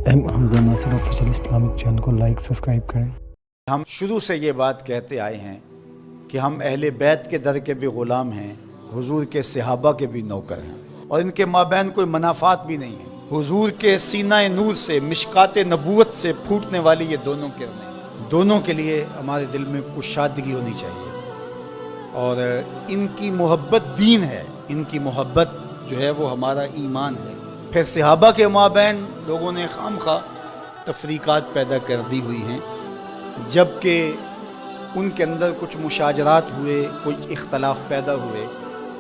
حمزہ ناصر official Islamic channel کو like subscribe کریں۔ ہم شروع سے یہ بات کہتے آئے ہیں کہ ہم اہل بیت کے در کے بھی غلام ہیں، حضور کے صحابہ کے بھی نوکر ہیں، اور ان کے مابین کوئی منافات بھی نہیں ہے۔ حضور کے سینہ نور سے، مشکات نبوت سے پھوٹنے والی یہ دونوں کرنیں، دونوں کے لیے ہمارے دل میں کشادگی ہونی چاہیے، اور ان کی محبت دین ہے، ان کی محبت جو ہے وہ ہمارا ایمان ہے۔ پھر صحابہ کے مابین لوگوں نے خامخواہ تفریقات پیدا کر دی ہوئی ہیں، جبکہ ان کے اندر کچھ مشاجرات ہوئے، کچھ اختلاف پیدا ہوئے۔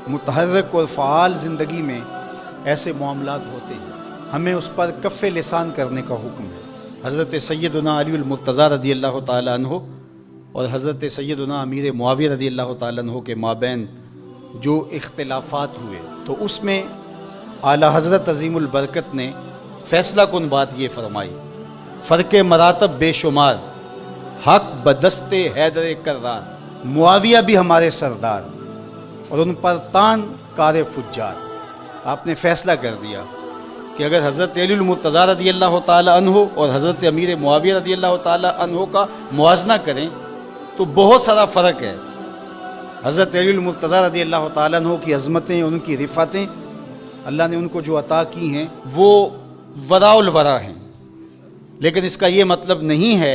متحرک اور فعال زندگی میں ایسے معاملات ہوتے ہیں، ہمیں اس پر کف لسان کرنے کا حکم ہے۔ حضرت سیدنا علی المرتضیٰ رضی اللہ تعالیٰ عنہ اور حضرت سیدنا امیر معاویہ رضی اللہ تعالیٰ عنہ کے مابین جو اختلافات ہوئے، تو اس میں اعلیٰ حضرت عظیم البرکت نے فیصلہ کن بات یہ فرمائی: فرق مراتب بے شمار، حق بدست حیدر کرار، معاویہ بھی ہمارے سردار اور ان پر تان کار فجار۔ آپ نے فیصلہ کر دیا کہ اگر حضرت علی المرتضیٰ رضی اللہ تعالیٰ عنہ اور حضرت امیر معاویہ رضی اللہ تعالیٰ عنہ کا موازنہ کریں تو بہت سارا فرق ہے۔ حضرت علی المرتضیٰ رضی اللہ تعالیٰ عنہ کی عظمتیں، ان کی رفعتیں، اللہ نے ان کو جو عطا کی ہیں وہ وراء الورا ہیں، لیکن اس کا یہ مطلب نہیں ہے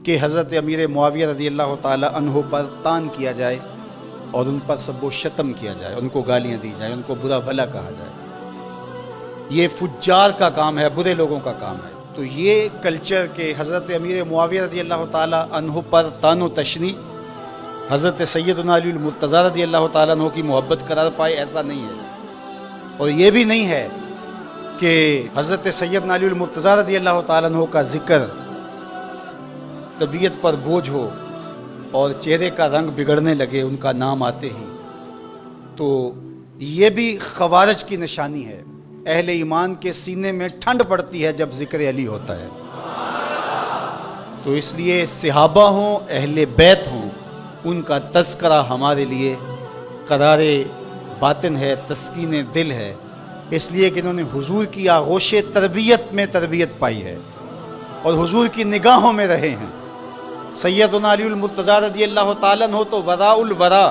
کہ حضرت امیر معاویہ رضی اللہ تعالیٰ عنہ پر تان کیا جائے اور ان پر سب و شتم کیا جائے، ان کو گالیاں دی جائیں، ان کو برا بھلا کہا جائے۔ یہ فجار کا کام ہے، برے لوگوں کا کام ہے۔ تو یہ کلچر کہ حضرت امیر معاویہ رضی اللہ تعالیٰ عنہ پر تان و تشنیع حضرت سیدنا علی المرتضیٰ رضی اللہ تعالیٰ عنہ کی محبت قرار پائے، ایسا نہیں ہے۔ اور یہ بھی نہیں ہے کہ حضرت سیدنا علی المرتضیٰ رضی اللہ تعالیٰ عنہ کا ذکر طبیعت پر بوجھ ہو اور چہرے کا رنگ بگڑنے لگے ان کا نام آتے ہی، تو یہ بھی خوارج کی نشانی ہے۔ اہل ایمان کے سینے میں ٹھنڈ پڑتی ہے جب ذکر علی ہوتا ہے۔ تو اس لیے صحابہ ہوں، اہل بیت ہوں، ان کا تذکرہ ہمارے لیے قرار باطن ہے، تسکین دل ہے، اس لیے کہ انہوں نے حضور کی آغوش تربیت میں تربیت پائی ہے اور حضور کی نگاہوں میں رہے ہیں۔ سیدنا علی المرتضیٰ رضی اللہ تعالیٰ عنہ تو وراء الورا،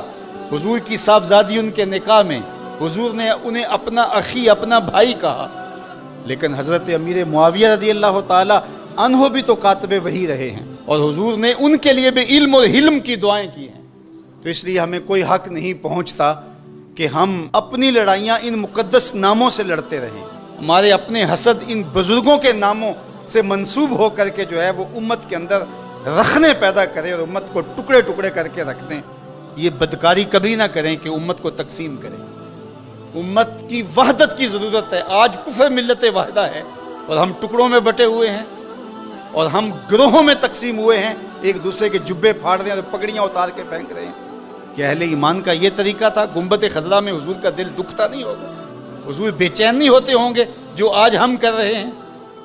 حضور کی صاحبزادی ان کے نکاح میں حضور نے انہیں اپنا اخی، اپنا بھائی کہا، لیکن حضرت امیر معاویہ رضی اللہ تعالیٰ عنہ بھی تو کاتب وحی رہے ہیں اور حضور نے ان کے لیے بھی علم اور حلم کی دعائیں کی ہیں۔ تو اس لیے ہمیں کوئی حق نہیں پہنچتا کہ ہم اپنی لڑائیاں ان مقدس ناموں سے لڑتے رہیں، ہمارے اپنے حسد ان بزرگوں کے ناموں سے منسوب ہو کر کے جو ہے وہ امت کے اندر رخنے پیدا کرے اور امت کو ٹکڑے ٹکڑے کر کے رکھ دیں۔ یہ بدکاری کبھی نہ کریں کہ امت کو تقسیم کریں۔ امت کی وحدت کی ضرورت ہے۔ آج کفر ملت واحدہ ہے اور ہم ٹکڑوں میں بٹے ہوئے ہیں اور ہم گروہوں میں تقسیم ہوئے ہیں، ایک دوسرے کے جبے پھاڑ رہے ہیں اور پگڑیاں اتار کے پھینک رہے ہیں۔ کہ اہل ایمان کا یہ طریقہ تھا؟ گنبد خضرا میں حضور کا دل دکھتا نہیں ہوگا؟ حضور بے چین نہیں ہوتے ہوں گے جو آج ہم کر رہے ہیں؟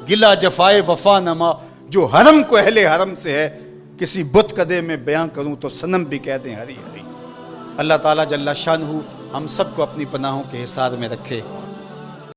گلہ جفائے وفا نما جو حرم کو اہل حرم سے ہے، کسی بت قدے میں بیان کروں تو صنم بھی کہہ دیں ہری ہری۔ اللہ تعالیٰ جل شانہ ہم سب کو اپنی پناہوں کے حصار میں رکھے۔